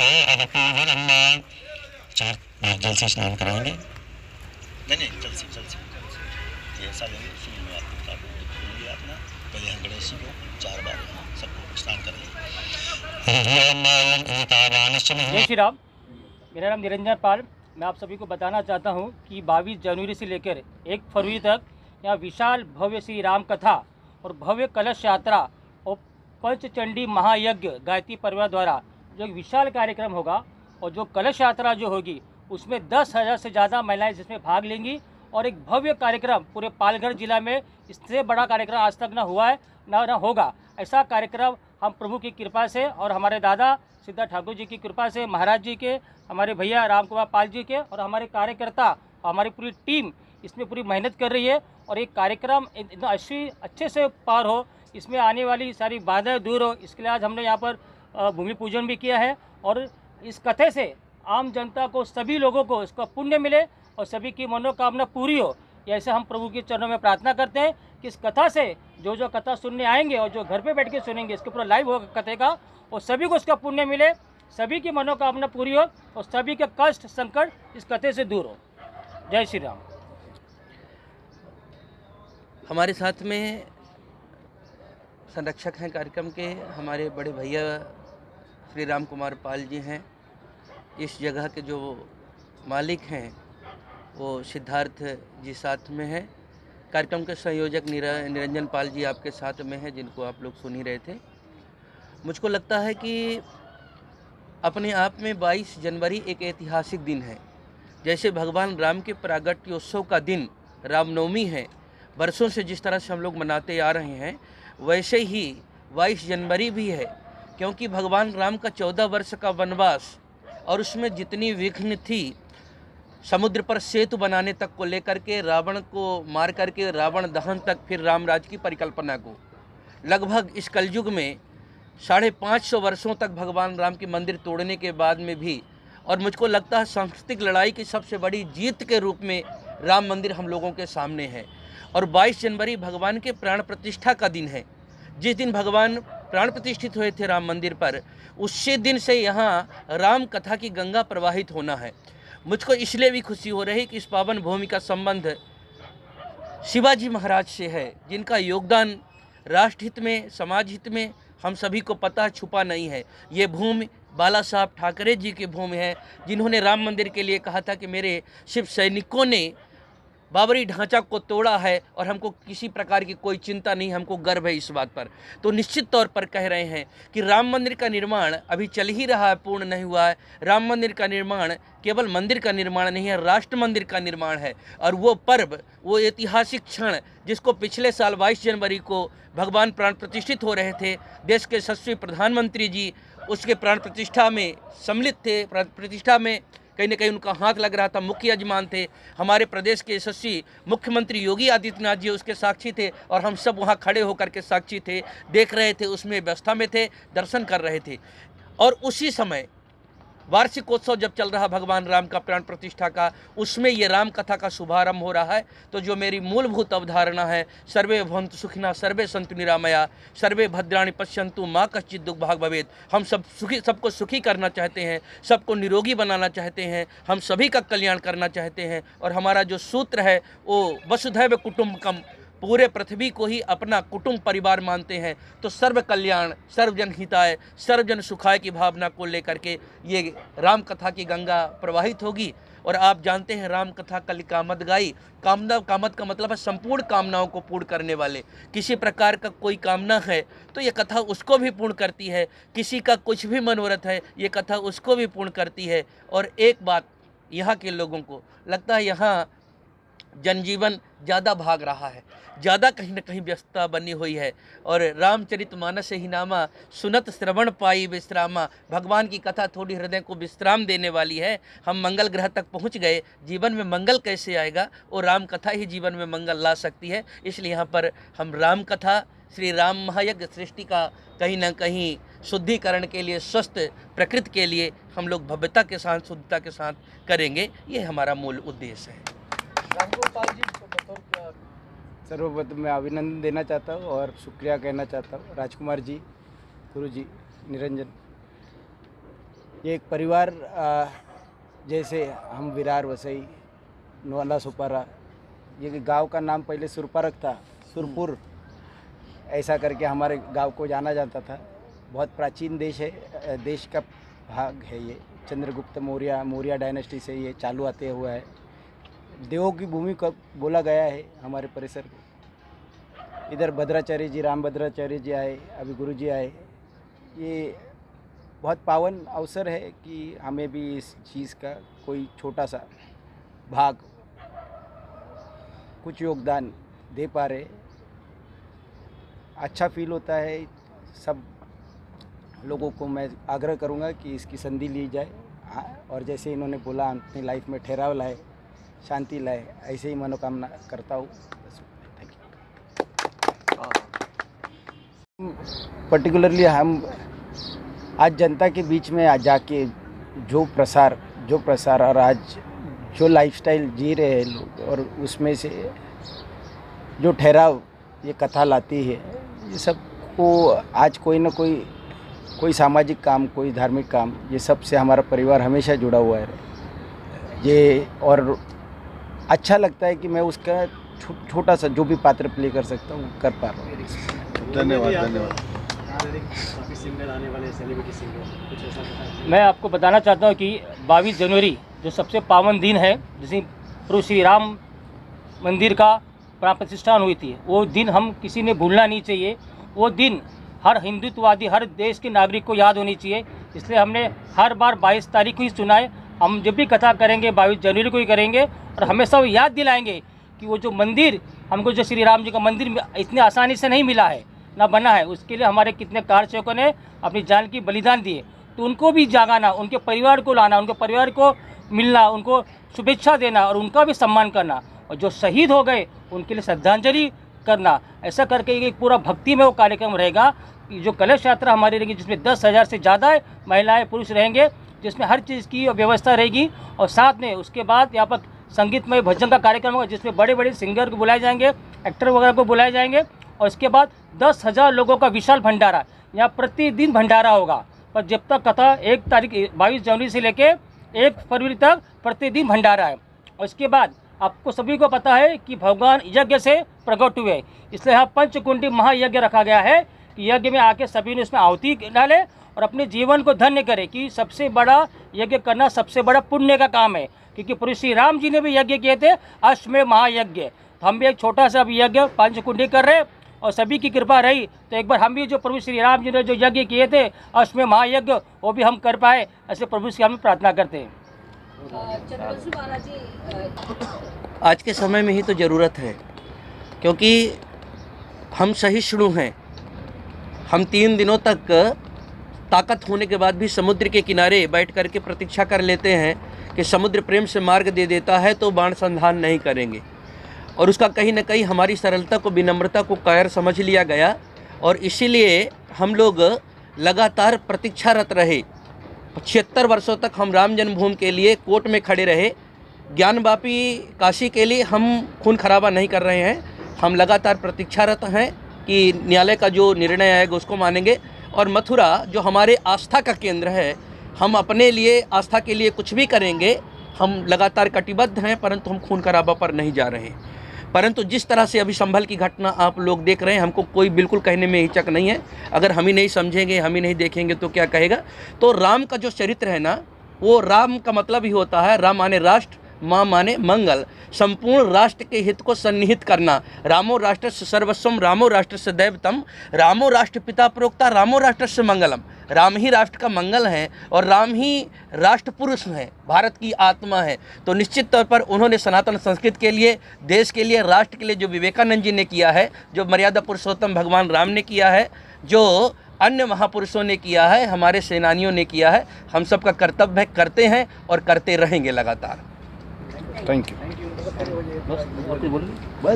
तो अब फिर हम 4 बार जल से स्नान कराएंगे। नहीं जल से ये ऐसा लेंगे शुरू में आपको अपना पहले हम गणेश जी को 4 बार सबको स्नान करेंगे। जय श्री राम। मेरा नाम निरंजन पाल। मैं आप सभी को बताना चाहता हूं कि 22 जनवरी से लेकर 1 फरवरी तक यहाँ विशाल भव्य श्री राम कथा और भव्य कलश यात्रा और पंचचंडी महायज्ञ गायत्री परिवार द्वारा जो एक विशाल कार्यक्रम होगा और जो कलश यात्रा जो होगी उसमें 10,000 से ज़्यादा महिलाएं जिसमें भाग लेंगी और एक भव्य कार्यक्रम पूरे पालघर जिला में इससे बड़ा कार्यक्रम आज तक न हुआ है न होगा। ऐसा कार्यक्रम हम प्रभु की कृपा से और हमारे दादा सिद्धार्थ ठाकुर जी की कृपा से, महाराज जी के, हमारे भैया राम कुमार पाल जी के और हमारे कार्यकर्ता और हमारी पूरी टीम इसमें पूरी मेहनत कर रही है और एक कार्यक्रम इतना अच्छे से पार हो, इसमें आने वाली सारी बाधाएं दूर हो, इसके लिए आज हमने यहाँ पर भूमि पूजन भी किया है और इस कथे से आम जनता को, सभी लोगों को इसका पुण्य मिले और सभी की मनोकामना पूरी हो। ऐसे हम प्रभु के चरणों में प्रार्थना करते हैं कि इस कथा से जो कथा सुनने आएंगे और जो घर पे बैठ के सुनेंगे, इसके पूरा लाइव होगा कथे का और सभी को इसका पुण्य मिले, सभी की मनोकामना पूरी हो और सभी के कष्ट संकट इस कथे से दूर हो। जय श्री राम। हमारे साथ में संरक्षक हैं कार्यक्रम के, हमारे बड़े भैया श्री राम कुमार पाल जी हैं। इस जगह के जो मालिक हैं वो सिद्धार्थ जी साथ में हैं। कार्यक्रम के संयोजक निरंजन पाल जी आपके साथ में हैं, जिनको आप लोग सुन ही रहे थे। मुझको लगता है कि अपने आप में 22 जनवरी एक ऐतिहासिक दिन है। जैसे भगवान राम के प्रागट्योत्सव का दिन रामनवमी है, वर्षों से जिस तरह से हम लोग मनाते आ रहे हैं, वैसे ही 22 जनवरी भी है, क्योंकि भगवान राम का 14 वर्ष का वनवास और उसमें जितनी विघ्न थी, समुद्र पर सेतु बनाने तक को लेकर के, रावण को मार करके रावण दहन तक, फिर रामराज की परिकल्पना को, लगभग इस कलयुग में 550 वर्षों तक भगवान राम के मंदिर तोड़ने के बाद में भी, और मुझको लगता है सांस्कृतिक लड़ाई की सबसे बड़ी जीत के रूप में राम मंदिर हम लोगों के सामने है। और 22 जनवरी भगवान के प्राण प्रतिष्ठा का दिन है। जिस दिन भगवान प्राण प्रतिष्ठित हुए थे राम मंदिर पर, उसी दिन से यहाँ राम कथा की गंगा प्रवाहित होना है। मुझको इसलिए भी खुशी हो रही कि इस पावन भूमि का संबंध शिवाजी महाराज से है, जिनका योगदान राष्ट्रहित में, समाज हित में हम सभी को पता, छुपा नहीं है। ये भूमि बाला साहब ठाकरे जी की भूमि है, जिन्होंने राम मंदिर के लिए कहा था कि मेरे शिव सैनिकों ने बाबरी ढांचा को तोड़ा है और हमको किसी प्रकार की कोई चिंता नहीं, हमको गर्व है इस बात पर। तो निश्चित तौर पर कह रहे हैं कि राम मंदिर का निर्माण अभी चल ही रहा है, पूर्ण नहीं हुआ है। राम मंदिर का निर्माण केवल मंदिर का निर्माण नहीं है, राष्ट्र मंदिर का निर्माण है। और वो पर्व, वो ऐतिहासिक क्षण जिसको पिछले साल 22 जनवरी को भगवान प्राण प्रतिष्ठित हो रहे थे, देश के यशस्वी प्रधानमंत्री जी उसके प्राण प्रतिष्ठा में सम्मिलित थे। प्राण प्रतिष्ठा में कहीं न कहीं उनका हाथ लग रहा था, मुख्य यजमान थे। हमारे प्रदेश के यशस्वी मुख्यमंत्री योगी आदित्यनाथ जी उसके साक्षी थे और हम सब वहाँ खड़े होकर के साक्षी थे, देख रहे थे, उसमें व्यवस्था में थे, दर्शन कर रहे थे। और उसी समय वार्षिकोत्सव जब चल रहा भगवान राम का प्राण प्रतिष्ठा का, उसमें ये राम कथा का शुभारंभ हो रहा है। तो जो मेरी मूलभूत अवधारणा है, सर्वे भवन्तु सुखिनः सर्वे सन्तु निरामया सर्वे भद्राणि पश्यन्तु मा कश्चित् दुर्भाग् भवेत्। हम सब सुखी, सबको सुखी करना चाहते हैं, सबको निरोगी बनाना चाहते हैं, हम सभी का कल्याण करना चाहते हैं। और हमारा जो सूत्र है वो वसुधैव कुटुम्बकम, पूरे पृथ्वी को ही अपना कुटुंब परिवार मानते हैं। तो सर्व कल्याण, सर्वजन हिताय, सर्वजन सुखाय की भावना को लेकर के ये राम कथा की गंगा प्रवाहित होगी। और आप जानते हैं राम कथा कल कामद गाई। कामद का मतलब है संपूर्ण कामनाओं को पूर्ण करने वाले। किसी प्रकार का कोई कामना है तो ये कथा उसको भी पूर्ण करती है, किसी का कुछ भी मनोरथ है ये कथा उसको भी पूर्ण करती है। और एक बात यहाँ के लोगों को लगता है, यहाँ जनजीवन ज़्यादा भाग रहा है, ज़्यादा कहीं न कहीं व्यस्तता बनी हुई है। और रामचरितमानस ही नामा सुनत श्रवण पाई विश्रामा। भगवान की कथा थोड़ी हृदय को विश्राम देने वाली है। हम मंगल ग्रह तक पहुंच गए, जीवन में मंगल कैसे आएगा? और राम कथा ही जीवन में मंगल ला सकती है। इसलिए यहाँ पर हम राम कथा, श्री राम महायज्ञ सृष्टि का कहीं ना कहीं शुद्धिकरण के लिए, स्वस्थ प्रकृति के लिए हम लोग भव्यता के साथ, शुद्धता के साथ करेंगे। ये हमारा मूल उद्देश्य है। सर्वप्रथम मैं अभिनंदन देना चाहता हूँ और शुक्रिया कहना चाहता हूँ राजकुमार जी, गुरु जी, निरंजन। ये एक परिवार जैसे हम विरार वसई नोला सुपारा, ये गांव का नाम पहले सुरपारक था, सुरपुर ऐसा करके हमारे गांव को जाना जाता था। बहुत प्राचीन देश है, देश का भाग है ये। चंद्रगुप्त मौर्य डायनेस्टी से ये चालू आते हुआ है। देवों की भूमि का बोला गया है हमारे परिसर को। इधर भद्राचार्य जी, राम भद्राचार्य जी आए, अभी गुरु जी आए। ये बहुत पावन अवसर है कि हमें भी इस चीज़ का कोई छोटा सा भाग, कुछ योगदान दे पा रहे। अच्छा फील होता है। सब लोगों को मैं आग्रह करूंगा कि इसकी संधि ली जाए, और जैसे इन्होंने बोला अपनी लाइफ में ठहराव लाए, शांति लाए, ऐसे ही मनोकामना करता हूँ। Thank you. पर्टिकुलरली हम आज जनता के बीच में आ जाके जो प्रसार और आज जो लाइफस्टाइल जी रहे हैं लोग, और उसमें से जो ठहराव ये कथा लाती है, ये सब को आज कोई ना कोई सामाजिक काम, कोई धार्मिक काम, ये सब से हमारा परिवार हमेशा जुड़ा हुआ है ये। और अच्छा लगता है कि मैं उसका छोटा सा जो भी पात्र प्ले कर सकता हूँ कर पा रहा हूँ। धन्यवाद। मैं आपको बताना चाहता हूँ कि 22 जनवरी जो सबसे पावन दिन है, जिस प्रभु श्री राम मंदिर का प्राण प्रतिष्ठान हुई थी, वो दिन हम किसी ने भूलना नहीं चाहिए। वो दिन हर हिंदुत्ववादी, हर देश के नागरिक को याद होनी चाहिए। इसलिए हमने हर बार 22 तारीख को ही सुना है। हम जब भी कथा करेंगे 22 जनवरी को ही करेंगे, और हमेशा वो याद दिलाएंगे कि वो जो मंदिर हमको, जो श्री राम जी का मंदिर इतनी आसानी से नहीं मिला है, ना बना है, उसके लिए हमारे कितने कारसेवकों ने अपनी जान की बलिदान दिए। तो उनको भी जागाना, उनके परिवार को लाना, उनके परिवार को मिलना, उनको शुभेच्छा देना और उनका भी सम्मान करना, और जो शहीद हो गए उनके लिए श्रद्धांजलि करना। ऐसा करके एक पूरा भक्ति में वो कार्यक्रम रहेगा कि जो कलश यात्रा हमारी रहेगी, जिसमें 10,000 से ज़्यादा महिलाएं पुरुष रहेंगे, जिसमें हर चीज़ की व्यवस्था रहेगी। और साथ में उसके बाद यहाँ पर संगीतमय भजन का कार्यक्रम होगा, जिसमें बड़े बड़े सिंगर को बुलाए जाएंगे, एक्टर वगैरह को बुलाए जाएंगे। और इसके बाद 10,000 लोगों का विशाल भंडारा, यहाँ प्रतिदिन भंडारा होगा। पर जब तक कथा 1 तारीख 22 जनवरी से लेके 1 फरवरी तक प्रतिदिन भंडारा है। और इसके बाद आपको सभी को पता है कि भगवान यज्ञ से प्रकट हुए, इसलिए यहाँ पंचकुंडी महायज्ञ रखा गया है कि यज्ञ में आके सभी ने उसमें आहुति डाले और अपने जीवन को धन्य करे। कि सबसे बड़ा यज्ञ करना सबसे बड़ा पुण्य का काम है, क्योंकि प्रभु श्री राम जी ने भी यज्ञ किए थे, अश्वमेध महायज्ञ। तो हम भी एक छोटा सा यज्ञ पंचकुंडी कर रहे हैं, और सभी की कृपा रही तो एक बार हम भी जो प्रभु श्री राम जी ने जो यज्ञ किए थे अश्वमेध महायज्ञ, वो भी हम कर पाए, ऐसे प्रभु से हम प्रार्थना करते हैं। आज के समय में ही तो ज़रूरत है, क्योंकि हम सहिष्णु हैं। हम 3 दिनों तक ताकत होने के बाद भी समुद्र के किनारे बैठ कर के प्रतीक्षा कर लेते हैं कि समुद्र प्रेम से मार्ग दे देता है तो बाण संधान नहीं करेंगे। और उसका कहीं न कहीं हमारी सरलता को, विनम्रता को कायर समझ लिया गया, और इसीलिए हम लोग लगातार प्रतीक्षारत रहे। 76 वर्षों तक हम राम जन्मभूमि के लिए कोर्ट में खड़े रहे। ज्ञानवापी काशी के लिए हम खून खराबा नहीं कर रहे हैं। हम लगातार प्रतीक्षारत हैं कि न्यायालय का जो निर्णय आएगा उसको मानेंगे। और मथुरा जो हमारे आस्था का केंद्र है, हम अपने लिए आस्था के लिए कुछ भी करेंगे। हम लगातार कटिबद्ध हैं, परंतु हम खून खराबा पर नहीं जा रहे हैं। परंतु जिस तरह से अभी संभल की घटना आप लोग देख रहे हैं, हमको कोई बिल्कुल कहने में हिचक नहीं है। अगर हम ही नहीं समझेंगे, हम ही नहीं देखेंगे तो क्या कहेगा। तो राम का जो चरित्र है ना, वो राम का मतलब ही होता है, राम माने राष्ट्र, माँ माने मंगल, संपूर्ण राष्ट्र के हित को सन्निहित करना। रामो राष्ट्रस्य सर्वस्वम, रामो राष्ट्रस्य दैवतम, रामो राष्ट्र पिता प्रोक्ता, रामो राष्ट्रस्य मंगलम। राम ही राष्ट्र का मंगल है और राम ही राष्ट्र पुरुष है, भारत की आत्मा है। तो निश्चित तौर पर उन्होंने सनातन संस्कृति के लिए, देश के लिए, राष्ट्र के लिए जो विवेकानंद जी ने किया है, जो मर्यादा पुरुषोत्तम भगवान राम ने किया है, जो अन्य महापुरुषों ने किया है, हमारे सेनानियों ने किया है, हम सबका कर्तव्य करते हैं और करते रहेंगे लगातार। Thank you. बस